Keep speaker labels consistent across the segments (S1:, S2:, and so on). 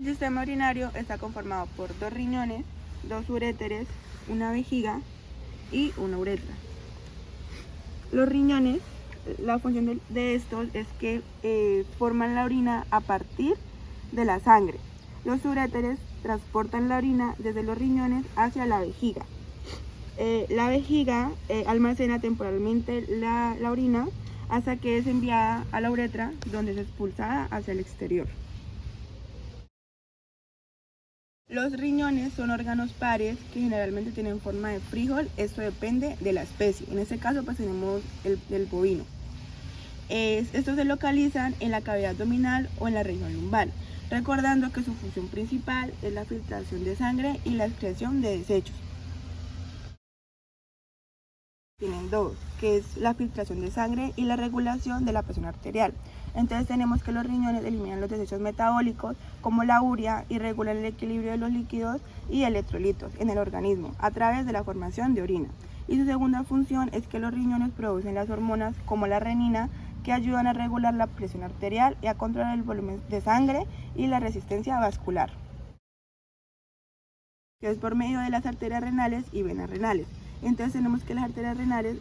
S1: El sistema urinario está conformado por 2 riñones, 2 uréteres, una vejiga y una uretra. Los riñones, la función de estos es que forman la orina a partir de la sangre. Los uréteres transportan la orina desde los riñones hacia la vejiga. La vejiga almacena temporalmente la orina hasta que es enviada a la uretra, donde es expulsada hacia el exterior. Los riñones son órganos pares que generalmente tienen forma de frijol. Esto depende de la especie. En este caso pues tenemos el bovino. Estos se localizan en la cavidad abdominal o en la región lumbar, recordando que su función principal es la filtración de sangre y la excreción de desechos. Tienen dos, que es la filtración de sangre y la regulación de la presión arterial. Entonces tenemos que los riñones eliminan los desechos metabólicos como la urea y regulan el equilibrio de los líquidos y electrolitos en el organismo a través de la formación de orina. Y su segunda función es que los riñones producen las hormonas como la renina, que ayudan a regular la presión arterial y a controlar el volumen de sangre y la resistencia vascular, que es por medio de las arterias renales y venas renales. Entonces tenemos que las arterias renales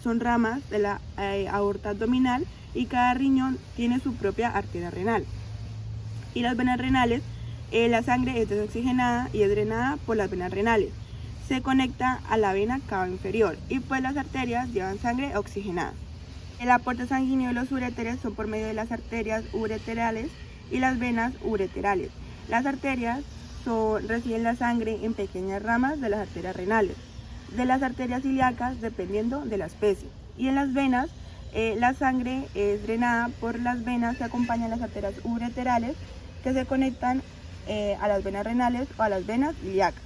S1: son ramas de la aorta abdominal y cada riñón tiene su propia arteria renal. Y las venas renales, la sangre es desoxigenada y es drenada por las venas renales. Se conecta a la vena cava inferior y pues las arterias llevan sangre oxigenada. El aporte sanguíneo de los uréteres son por medio de las arterias ureterales y las venas ureterales. Las arterias reciben la sangre en pequeñas ramas de las arterias renales, de las arterias ilíacas dependiendo de la especie. Y en las venas, la sangre es drenada por las venas que acompañan las arterias ureterales, que se conectan a las venas renales o a las venas ilíacas.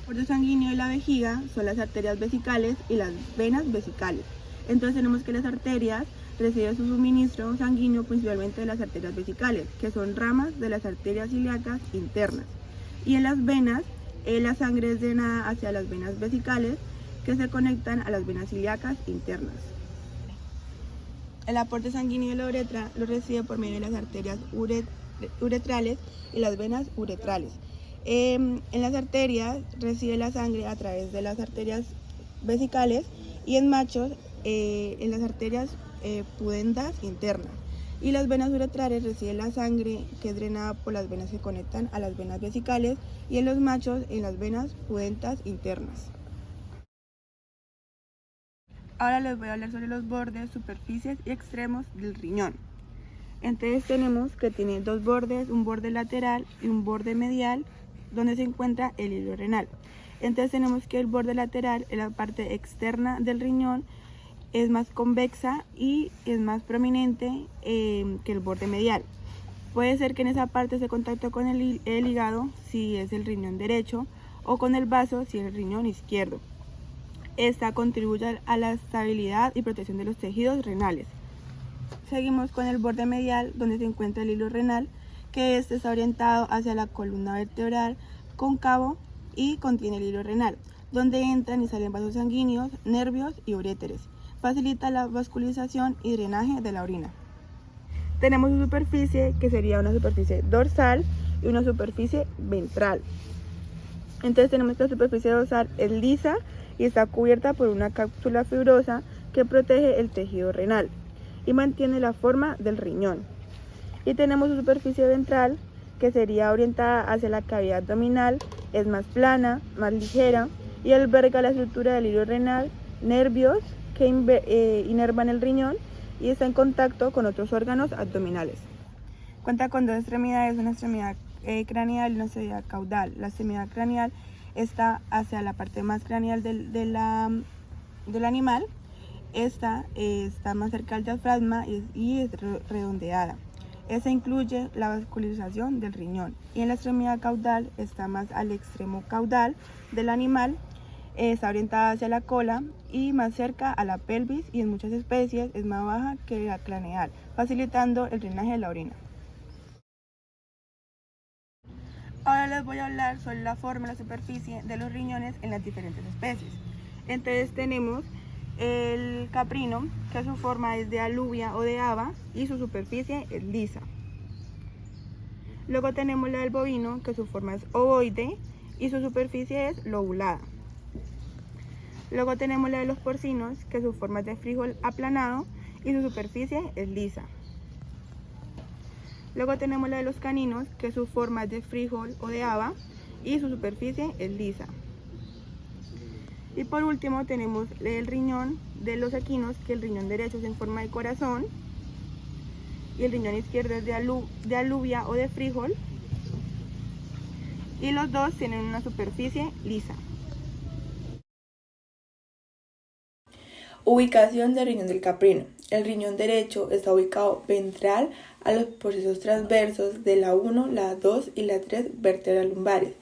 S1: El aporte sanguíneo de la vejiga son las arterias vesicales y las venas vesicales. Entonces tenemos que las arterias reciben su suministro sanguíneo principalmente de las arterias vesicales, que son ramas de las arterias ilíacas internas. Y en las venas, la sangre es drenada hacia las venas vesicales, que se conectan a las venas ilíacas internas. El aporte sanguíneo de la uretra lo recibe por medio de las arterias uretrales y las venas uretrales. En las arterias recibe la sangre a través de las arterias vesicales y en machos en las arterias pudentas internas. Y las venas uretrales reciben la sangre que es drenada por las venas que conectan a las venas vesicales y en los machos en las venas pudentas internas. Ahora les voy a hablar sobre los bordes, superficies y extremos del riñón. Entonces tenemos que tiene dos bordes, un borde lateral y un borde medial, donde se encuentra el hilo renal. Entonces tenemos que el borde lateral es la parte externa del riñón, es más convexa y es más prominente que el borde medial. Puede ser que en esa parte se contacte con el hígado si es el riñón derecho o con el vaso si es el riñón izquierdo. Esta contribuye a la estabilidad y protección de los tejidos renales. Seguimos con el borde medial, donde se encuentra el hilo renal, que está orientado hacia la columna vertebral cóncavo y contiene el hilo renal, donde entran y salen vasos sanguíneos, nervios y uréteres. Facilita la vascularización y drenaje de la orina. Tenemos su superficie, que sería una superficie dorsal y una superficie ventral. Entonces tenemos que la superficie dorsal es lisa y está cubierta por una cápsula fibrosa que protege el tejido renal y mantiene la forma del riñón. Y tenemos su superficie ventral, que sería orientada hacia la cavidad abdominal, es más plana, más ligera y alberga la estructura del hilo renal, nervios que inervan el riñón y está en contacto con otros órganos abdominales. Cuenta con dos extremidades, una extremidad craneal y una extremidad caudal. La extremidad craneal está hacia la parte más craneal del animal. Esta está más cerca al diafragma y es redondeada. Esta incluye la vascularización del riñón. Y en la extremidad caudal está más al extremo caudal del animal. Está orientada hacia la cola y más cerca a la pelvis y en muchas especies es más baja que la craneal, facilitando el drenaje de la orina. Ahora les voy a hablar sobre la forma y la superficie de los riñones en las diferentes especies. Entonces tenemos el caprino, que su forma es de alubia o de haba y su superficie es lisa. Luego tenemos la del bovino, que su forma es ovoide y su superficie es lobulada. Luego tenemos la de los porcinos, que su forma es de frijol aplanado y su superficie es lisa. Luego tenemos la de los caninos, que su forma es de frijol o de haba y su superficie es lisa. Y por último tenemos el riñón de los equinos, que el riñón derecho es en forma de corazón y el riñón izquierdo es de alubia o de frijol, y los dos tienen una superficie lisa.
S2: Ubicación del riñón del caprino. El riñón derecho está ubicado ventral a los procesos transversos de la 1, la 2 y la 3 vértebras lumbares.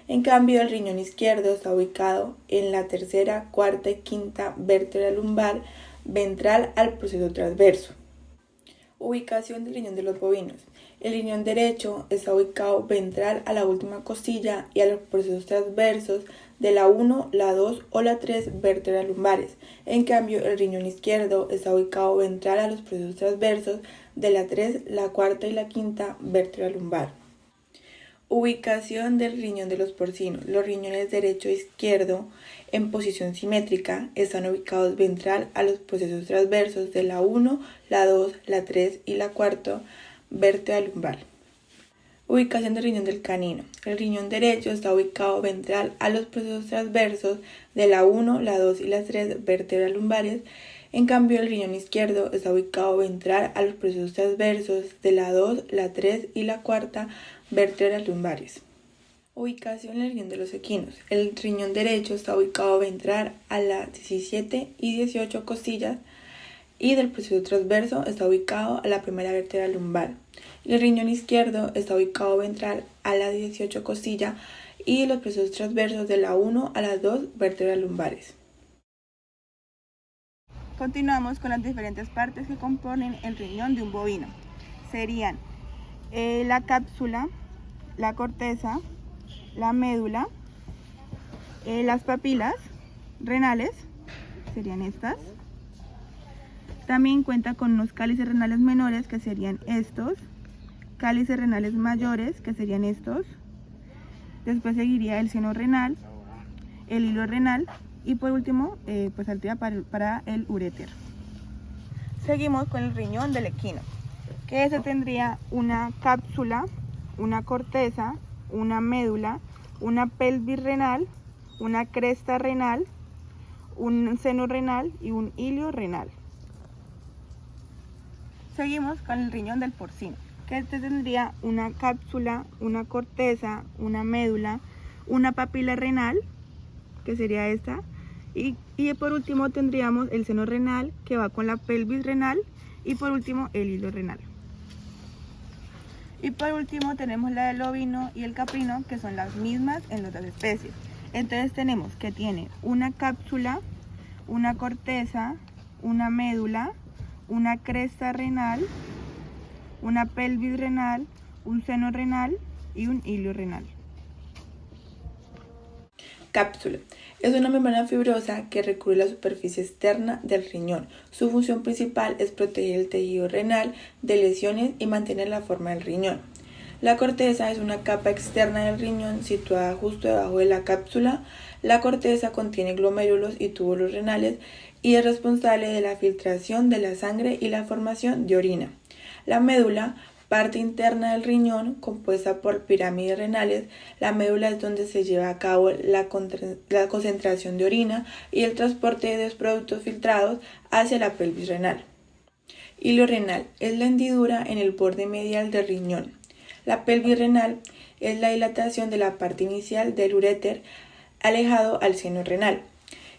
S2: En cambio, el riñón izquierdo está ubicado en la tercera, cuarta y quinta vértebra lumbar ventral al proceso transverso. Ubicación del riñón de los bovinos. El riñón derecho está ubicado ventral a la última costilla y a los procesos transversos de la 1, la 2 o la 3 vértebras lumbares. En cambio, el riñón izquierdo está ubicado ventral a los procesos transversos de la 3, la 4 y la 5 vértebra lumbar. Ubicación del riñón de los porcinos. Los riñones derecho e izquierdo en posición simétrica están ubicados ventral a los procesos transversos de la 1, la 2, la 3 y la 4 vértebra lumbar. Ubicación del riñón del canino. El riñón derecho está ubicado ventral a los procesos transversos de la 1, la 2 y las 3 vértebras lumbares. En cambio, el riñón izquierdo está ubicado ventral a los procesos transversos de la 2, la 3 y la 4 vértebras lumbares. Ubicación del riñón de los equinos. El riñón derecho está ubicado ventral a las 17 y 18 costillas y del proceso transverso está ubicado a la primera vértebra lumbar. El riñón izquierdo está ubicado ventral a la 18 costilla y los procesos transversos de la 1 a las 2 vértebras lumbares.
S1: Continuamos con las diferentes partes que componen el riñón de un bovino. Serían la cápsula, la corteza, la médula, las papilas renales, serían estas. También cuenta con unos cálices renales menores, que serían estos, cálices renales mayores, que serían estos. Después seguiría el seno renal, el hilo renal y por último, pues arteria para el uréter. Seguimos con el riñón del equino, que ese tendría una cápsula, una corteza, una médula, una pelvis renal, una cresta renal, un seno renal y un hilo renal. Seguimos con el riñón del porcino, que este tendría una cápsula, una corteza, una médula, una papila renal, que sería esta, y por último tendríamos el seno renal, que va con la pelvis renal, y por último el hilo renal. Y por último tenemos la del ovino y el caprino, que son las mismas en las dos especies. Entonces tenemos que tiene una cápsula, una corteza, una médula, una cresta renal, una pelvis renal, un seno renal y un hilo renal.
S2: Cápsula. Es una membrana fibrosa que recubre la superficie externa del riñón. Su función principal es proteger el tejido renal de lesiones y mantener la forma del riñón. La corteza es una capa externa del riñón situada justo debajo de la cápsula. La corteza contiene glomérulos y túbulos renales y es responsable de la filtración de la sangre y la formación de orina. La médula, parte interna del riñón, compuesta por pirámides renales. La médula es donde se lleva a cabo la concentración de orina y el transporte de los productos filtrados hacia la pelvis renal. Hilo renal es la hendidura en el borde medial del riñón. La pelvis renal es la dilatación de la parte inicial del uréter alejado al seno renal.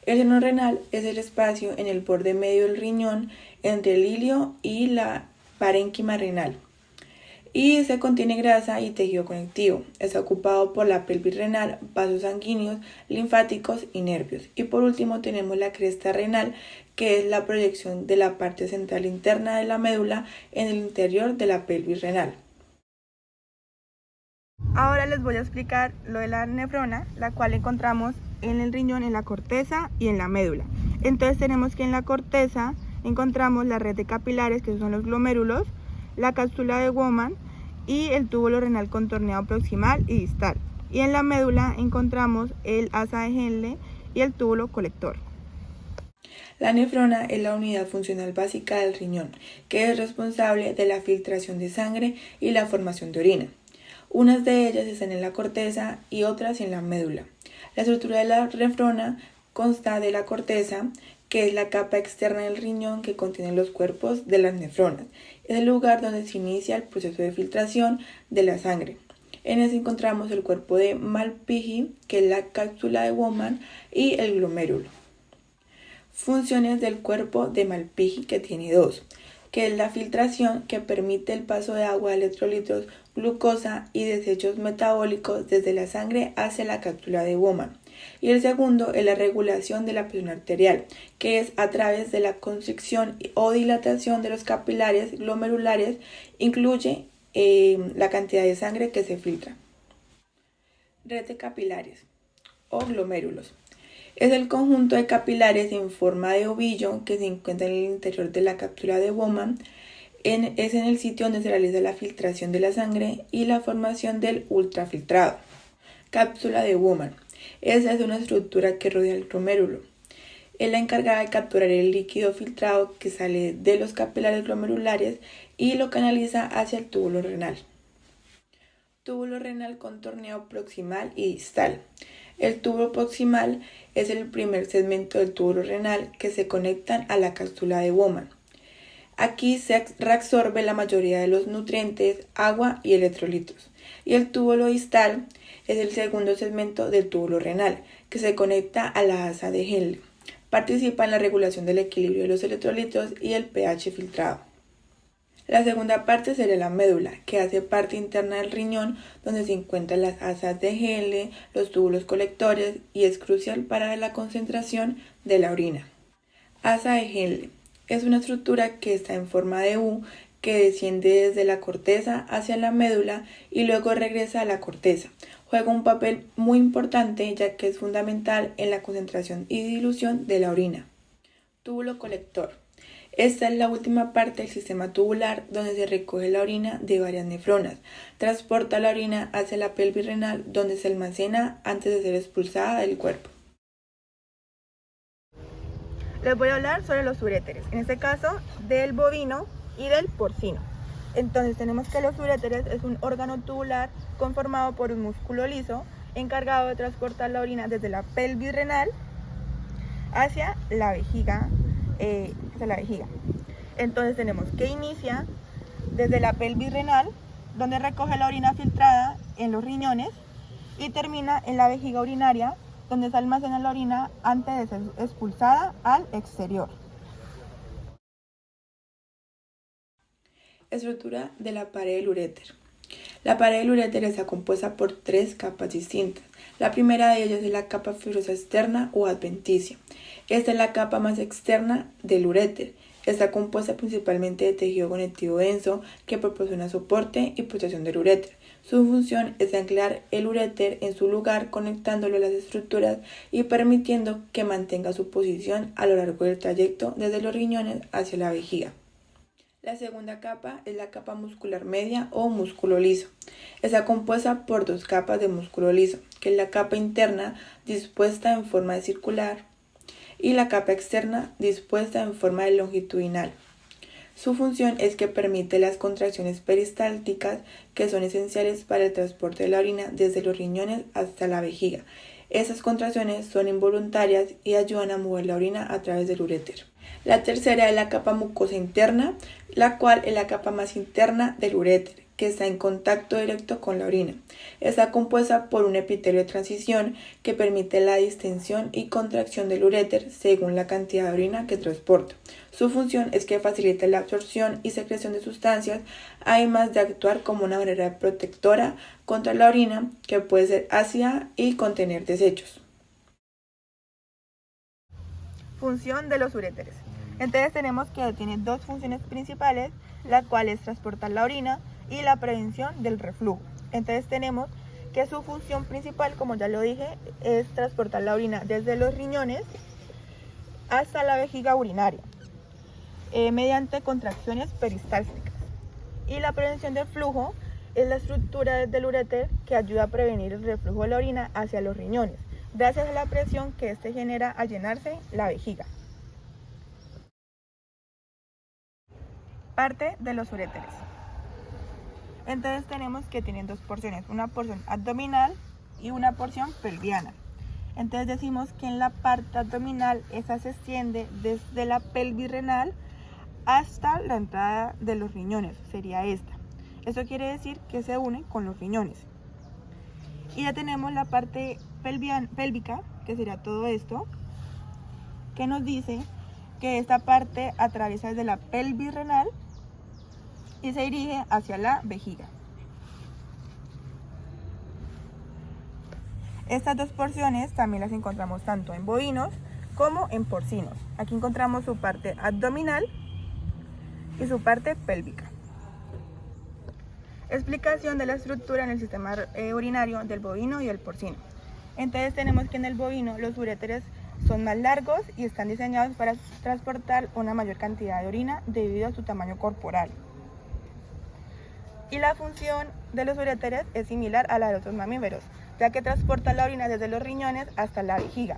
S2: El seno renal es el espacio en el borde medio del riñón entre el ilio y la parénquima renal. Y se contiene grasa y tejido conectivo. Está ocupado por la pelvis renal, vasos sanguíneos, linfáticos y nervios. Y por último tenemos la cresta renal, que es la proyección de la parte central interna de la médula en el interior de la pelvis renal.
S1: Ahora les voy a explicar lo de la nefrona, la cual encontramos en el riñón, en la corteza y en la médula. Entonces tenemos que en la corteza encontramos la red de capilares, que son los glomérulos, la cápsula de Bowman y el túbulo renal contorneado proximal y distal. Y en la médula encontramos el asa de Henle y el túbulo colector.
S2: La nefrona es la unidad funcional básica del riñón, que es responsable de la filtración de sangre y la formación de orina. Unas de ellas están en la corteza y otras en la médula. La estructura de la nefrona consta de la corteza, que es la capa externa del riñón que contiene los cuerpos de las nefronas. Es el lugar donde se inicia el proceso de filtración de la sangre. En ese encontramos el cuerpo de Malpighi, que es la cápsula de Bowman, y el glomérulo. Funciones del cuerpo de Malpighi, que tiene dos, que es la filtración, que permite el paso de agua, electrolitos, glucosa y desechos metabólicos desde la sangre hacia la cápsula de Bowman. Y el segundo es la regulación de la presión arterial, que es a través de la constricción o dilatación de los capilares glomerulares, incluye la cantidad de sangre que se filtra. Red de capilares o glomérulos. Es el conjunto de capilares en forma de ovillo que se encuentra en el interior de la cápsula de Bowman. Es en el sitio donde se realiza la filtración de la sangre y la formación del ultrafiltrado. Cápsula de Bowman. Esa es una estructura que rodea el glomérulo. Es la encargada de capturar el líquido filtrado que sale de los capilares glomerulares y lo canaliza hacia el túbulo renal. Túbulo renal contorneado proximal y distal. El túbulo proximal es el primer segmento del túbulo renal que se conectan a la cápsula de Bowman. Aquí se reabsorbe la mayoría de los nutrientes, agua y electrolitos. Y el túbulo distal es el segundo segmento del túbulo renal que se conecta a la asa de Henle. Participa en la regulación del equilibrio de los electrolitos y el pH filtrado. La segunda parte sería la médula, que hace parte interna del riñón, donde se encuentran las asas de Henle, los túbulos colectores y es crucial para la concentración de la orina. Asa de Henle es una estructura que está en forma de U, que desciende desde la corteza hacia la médula y luego regresa a la corteza. Juega un papel muy importante ya que es fundamental en la concentración y dilución de la orina. Túbulo colector. Esta es la última parte del sistema tubular donde se recoge la orina de varias nefronas. Transporta la orina hacia la pelvis renal donde se almacena antes de ser expulsada del cuerpo.
S1: Les voy a hablar sobre los uréteres, en este caso del bovino y del porcino. Entonces tenemos que los uréteres es un órgano tubular conformado por un músculo liso encargado de transportar la orina desde la pelvis renal hacia la vejiga. Entonces tenemos que inicia desde la pelvis renal, donde recoge la orina filtrada en los riñones, y termina en la vejiga urinaria, donde se almacena la orina antes de ser expulsada al exterior.
S2: Estructura de la pared del uréter. La pared del uréter está compuesta por tres capas distintas. La primera de ellas es la capa fibrosa externa o adventicia. Esta es la capa más externa del uréter. Está compuesta principalmente de tejido conectivo denso que proporciona soporte y protección del uréter. Su función es anclar el uréter en su lugar, conectándolo a las estructuras y permitiendo que mantenga su posición a lo largo del trayecto desde los riñones hacia la vejiga. La segunda capa es la capa muscular media o músculo liso. Está compuesta por dos capas de músculo liso, que es la capa interna dispuesta en forma de circular y la capa externa dispuesta en forma de longitudinal. Su función es que permite las contracciones peristálticas que son esenciales para el transporte de la orina desde los riñones hasta la vejiga. Esas contracciones son involuntarias y ayudan a mover la orina a través del uréter. La tercera es la capa mucosa interna, la cual es la capa más interna del uréter, que está en contacto directo con la orina. Está compuesta por un epitelio de transición que permite la distensión y contracción del uréter según la cantidad de orina que transporta. Su función es que facilita la absorción y secreción de sustancias, además de actuar como una barrera protectora contra la orina, que puede ser ácida y contener desechos.
S1: Función de los uréteres. Entonces tenemos que tiene dos funciones principales, la cual es transportar la orina y la prevención del reflujo. Entonces tenemos que su función principal, como ya lo dije, es transportar la orina desde los riñones hasta la vejiga urinaria mediante contracciones peristálticas. Y la prevención del flujo es la estructura del uréter que ayuda a prevenir el reflujo de la orina hacia los riñones, gracias a la presión que éste genera al llenarse la vejiga. Parte de los uréteres. Entonces tenemos que tienen dos porciones, una porción abdominal y una porción pelviana. Entonces decimos que en la parte abdominal esa se extiende desde la pelvis renal hasta la entrada de los riñones, sería esta. Eso quiere decir que se une con los riñones. Y ya tenemos la parte pélvica, que sería todo esto, que nos dice que esta parte atraviesa desde la pelvis renal y se dirige hacia la vejiga. Estas dos porciones también las encontramos tanto en bovinos como en porcinos. Aquí encontramos su parte abdominal y su parte pélvica. Explicación de la estructura en el sistema urinario del bovino y el porcino. Entonces tenemos que en el bovino los uréteres son más largos y están diseñados para transportar una mayor cantidad de orina debido a su tamaño corporal. Y la función de los uréteres es similar a la de otros mamíferos, ya que transportan la orina desde los riñones hasta la vejiga.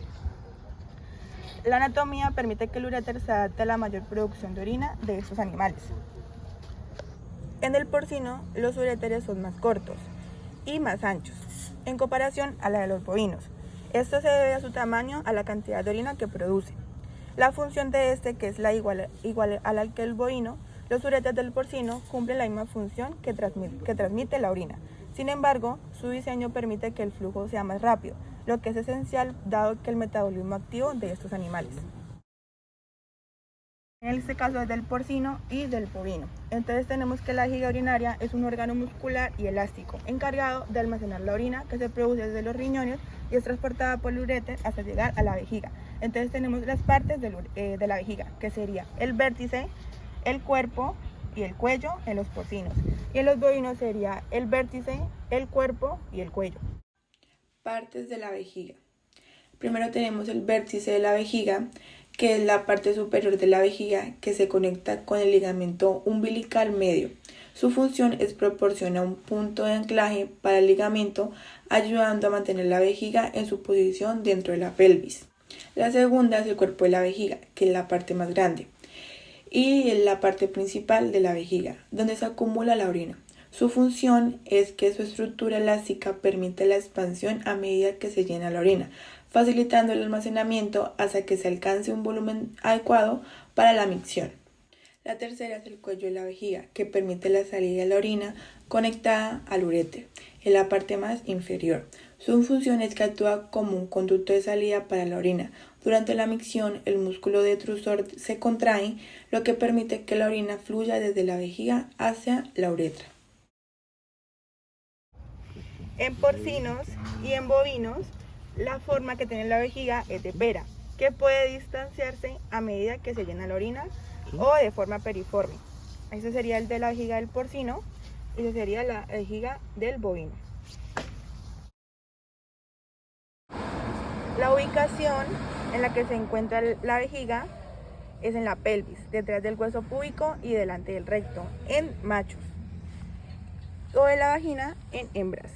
S1: La anatomía permite que el uréter se adapte a la mayor producción de orina de estos animales. En el porcino, los uréteres son más cortos y más anchos, en comparación a la de los bovinos. Esto se debe a su tamaño, a la cantidad de orina que produce. La función de este, que es la igual a la que el bovino, los uréteres del porcino cumplen la misma función que transmite la orina. Sin embargo, su diseño permite que el flujo sea más rápido, lo que es esencial dado que el metabolismo activo de estos animales. En este caso es del porcino y del bovino. Entonces tenemos que la vejiga urinaria es un órgano muscular y elástico, encargado de almacenar la orina que se produce desde los riñones y es transportada por el uréter hasta llegar a la vejiga. Entonces tenemos las partes de la vejiga, que sería el vértice, el cuerpo y el cuello en los porcinos. Y en los bovinos sería el vértice, el cuerpo y el cuello.
S2: Partes de la vejiga. Primero tenemos el vértice de la vejiga, que es la parte superior de la vejiga que se conecta con el ligamento umbilical medio. Su función es proporcionar un punto de anclaje para el ligamento, ayudando a mantener la vejiga en su posición dentro de la pelvis. La segunda es el cuerpo de la vejiga, que es la parte más grande, y es la parte principal de la vejiga, donde se acumula la orina. Su función es que su estructura elástica permite la expansión a medida que se llena la orina, facilitando el almacenamiento hasta que se alcance un volumen adecuado para la micción. La tercera es el cuello de la vejiga, que permite la salida de la orina conectada al uréter, en la parte más inferior. Su función es que actúa como un conducto de salida para la orina. Durante la micción, el músculo detrusor se contrae, lo que permite que la orina fluya desde la vejiga hacia la uretra.
S1: En porcinos y en bovinos, la forma que tiene la vejiga es de pera, que puede distanciarse a medida que se llena la orina o de forma periforme. Ese sería el de la vejiga del porcino y ese sería la vejiga del bovino. La ubicación en la que se encuentra la vejiga es en la pelvis, detrás del hueso púbico y delante del recto, en machos, o de la vagina en hembras.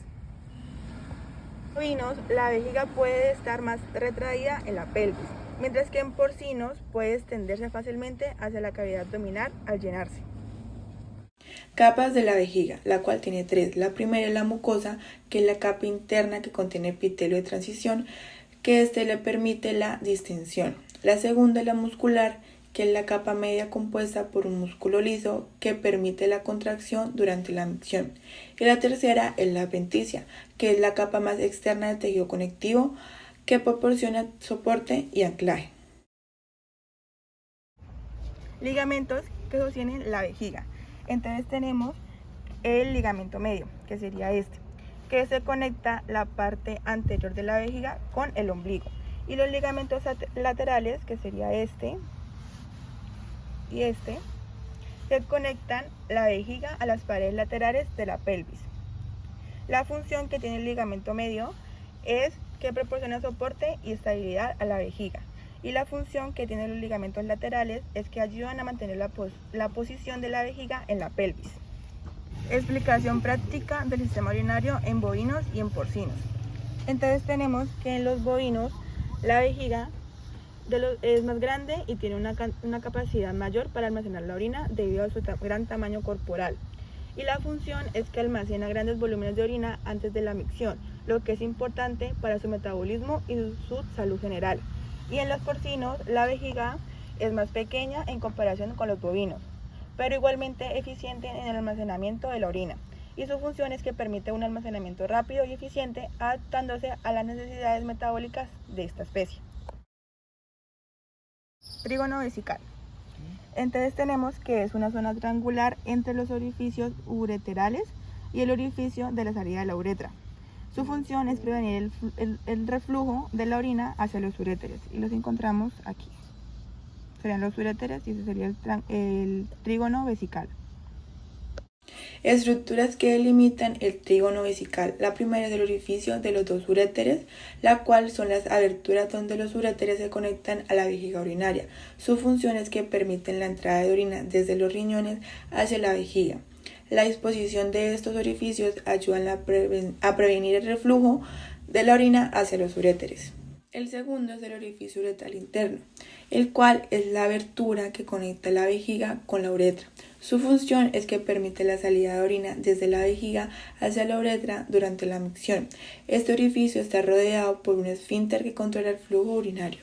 S1: En bovinos, la vejiga puede estar más retraída en la pelvis, mientras que en porcinos puede extenderse fácilmente hacia la cavidad abdominal al llenarse.
S2: Capas de la vejiga, la cual tiene tres. La primera es la mucosa, que es la capa interna que contiene epitelio de transición, que le permite la distensión. La segunda es la muscular, que es la capa media compuesta por un músculo liso que permite la contracción durante la micción. Y la tercera es la adventicia, que es la capa más externa del tejido conectivo que proporciona soporte y anclaje.
S1: Ligamentos que sostienen la vejiga. Entonces tenemos el ligamento medio, que sería este, que se conecta la parte anterior de la vejiga con el ombligo. Y los ligamentos laterales, que sería este y este, que conectan la vejiga a las paredes laterales de la pelvis. La función que tiene el ligamento medio es que proporciona soporte y estabilidad a la vejiga. Y la función que tienen los ligamentos laterales es que ayudan a mantener la posición de la vejiga en la pelvis. Explicación práctica del sistema urinario en bovinos y en porcinos. Entonces tenemos que en los bovinos la vejiga es más grande y tiene una capacidad mayor para almacenar la orina debido a su gran tamaño corporal. Y la función es que almacena grandes volúmenes de orina antes de la micción, lo que es importante para su metabolismo y su salud general. Y en los porcinos la vejiga es más pequeña en comparación con los bovinos, pero igualmente eficiente en el almacenamiento de la orina. Y su función es que permite un almacenamiento rápido y eficiente, adaptándose a las necesidades metabólicas de esta especie. Trígono vesical. Entonces tenemos que es una zona triangular entre los orificios ureterales y el orificio de la salida de la uretra. Su función es prevenir el reflujo de la orina hacia los uréteres y los encontramos aquí. Serían los uréteres y ese sería el trígono vesical.
S2: Estructuras que delimitan el trígono vesical. La primera es el orificio de los dos uréteres, la cual son las aberturas donde los uréteres se conectan a la vejiga urinaria. Su función es que permiten la entrada de orina desde los riñones hacia la vejiga. La disposición de estos orificios ayudan a prevenir el reflujo de la orina hacia los uréteres. El segundo es el orificio uretral interno, el cual es la abertura que conecta la vejiga con la uretra. Su función es que permite la salida de orina desde la vejiga hacia la uretra durante la micción. Este orificio está rodeado por un esfínter que controla el flujo urinario.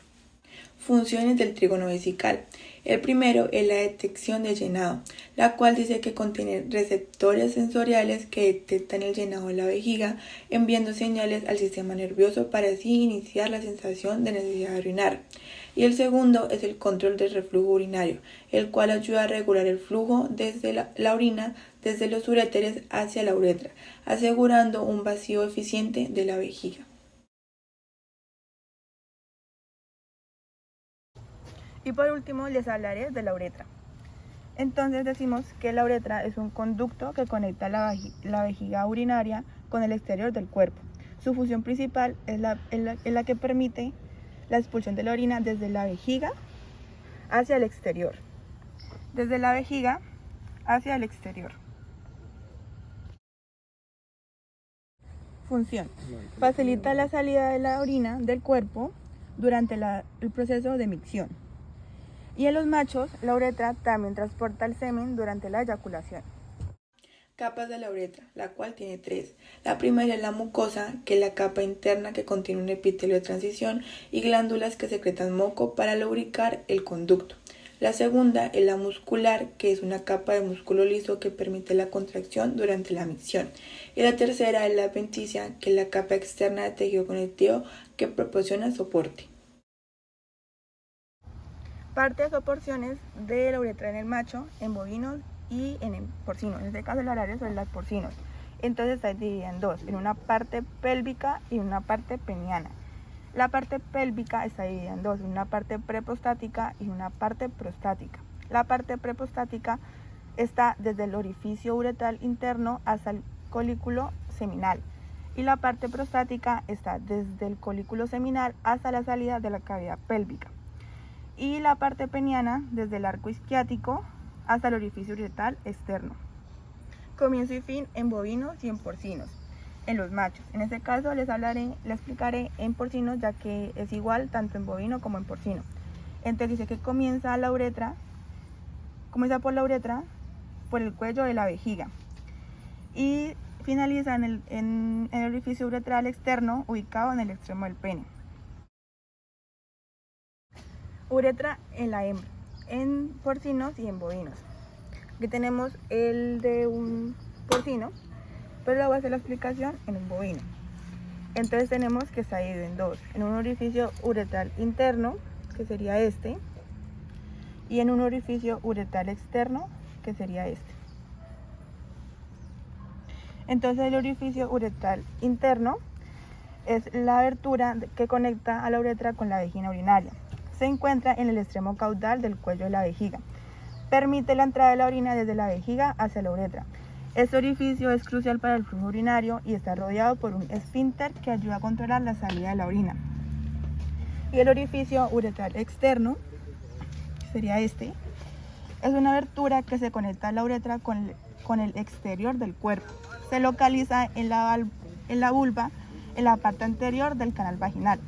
S2: Funciones del trígono vesical. El primero es la detección de llenado, la cual dice que contiene receptores sensoriales que detectan el llenado de la vejiga, enviando señales al sistema nervioso para así iniciar la sensación de necesidad de orinar. Y el segundo es el control del reflujo urinario, el cual ayuda a regular el flujo desde la orina desde los uréteres hacia la uretra, asegurando un vacío eficiente de la vejiga.
S1: Y por último les hablaré de la uretra. Entonces decimos que la uretra es un conducto que conecta la vejiga urinaria con el exterior del cuerpo. Su función principal es la que permite la expulsión de la orina desde la vejiga hacia el exterior. Desde la vejiga hacia el exterior. Función. Facilita la salida de la orina del cuerpo durante el proceso de micción. Y en los machos, la uretra también transporta el semen durante la eyaculación.
S2: Capas de la uretra, la cual tiene 3. La primera es la mucosa, que es la capa interna que contiene un epitelio de transición y glándulas que secretan moco para lubricar el conducto. La segunda es la muscular, que es una capa de músculo liso que permite la contracción durante la micción. Y la tercera es la adventicia, que es la capa externa de tejido conectivo que proporciona soporte.
S1: Partes o porciones de la uretra en el macho, en bovinos y en el porcino. En este caso el horario son los porcinos. Entonces está dividida en dos, en una parte pélvica y una parte peniana. La parte pélvica está dividida en dos, en una parte preprostática y una parte prostática. La parte preprostática está desde el orificio uretral interno hasta el colículo seminal. Y la parte prostática está desde el colículo seminal hasta la salida de la cavidad pélvica. Y la parte peniana desde el arco isquiático hasta el orificio uretral externo. Comienzo y fin en bovinos y en porcinos, en los machos. En este caso les explicaré en porcinos, ya que es igual tanto en bovino como en porcino. Entonces dice que comienza por la uretra, por el cuello de la vejiga, y finaliza en el orificio uretral externo, ubicado en el extremo del pene. Uretra en la hembra, en porcinos y en bovinos. Aquí tenemos el de un porcino, pero le voy a hacer la explicación en un bovino. Entonces tenemos que está dividido en dos, en un orificio uretral interno, que sería este, y en un orificio uretral externo, que sería este. Entonces el orificio uretral interno es la abertura que conecta a la uretra con la vejiga urinaria. Se encuentra en el extremo caudal del cuello de la vejiga. Permite la entrada de la orina desde la vejiga hacia la uretra. Este orificio es crucial para el flujo urinario y está rodeado por un esfínter que ayuda a controlar la salida de la orina. Y el orificio uretral externo, que sería este, es una abertura que se conecta a la uretra con con el exterior del cuerpo. Se localiza en la vulva, en la parte anterior del canal vaginal.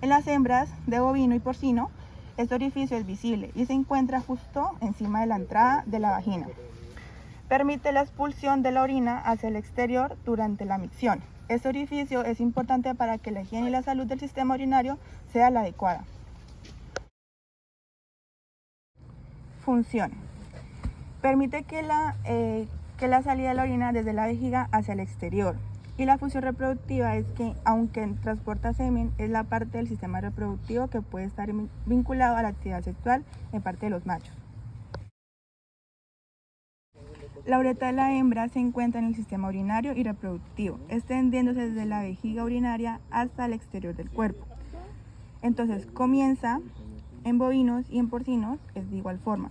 S1: En las hembras de bovino y porcino, este orificio es visible y se encuentra justo encima de la entrada de la vagina. Permite la expulsión de la orina hacia el exterior durante la micción. Este orificio es importante para que la higiene y la salud del sistema urinario sea la adecuada. Función. Permite que la salida de la orina desde la vejiga hacia el exterior. Y la función reproductiva es que, aunque transporta semen, es la parte del sistema reproductivo que puede estar vinculado a la actividad sexual en parte de los machos. La uretra de la hembra se encuentra en el sistema urinario y reproductivo, extendiéndose desde la vejiga urinaria hasta el exterior del cuerpo. Entonces, comienza en bovinos y en porcinos, es de igual forma.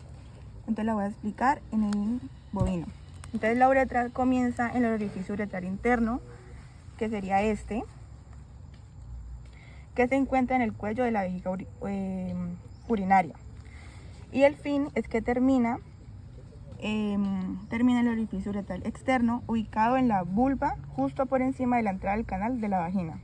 S1: Entonces la voy a explicar en el bovino. Entonces la uretra comienza en el orificio uretral interno, que sería este, que se encuentra en el cuello de la vejiga urinaria. Y el fin es que termina en el orificio uretral externo, ubicado en la vulva, justo por encima de la entrada del canal de la vagina.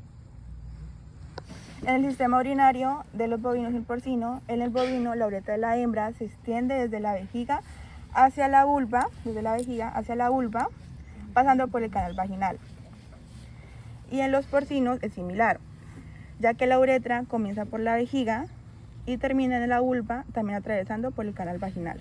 S1: En el sistema urinario de los bovinos y el porcino, en el bovino la uretra de la hembra se extiende desde la vejiga hacia la vulva, pasando por el canal vaginal. Y en los porcinos es similar, ya que la uretra comienza por la vejiga y termina en la vulva, también atravesando por el canal vaginal.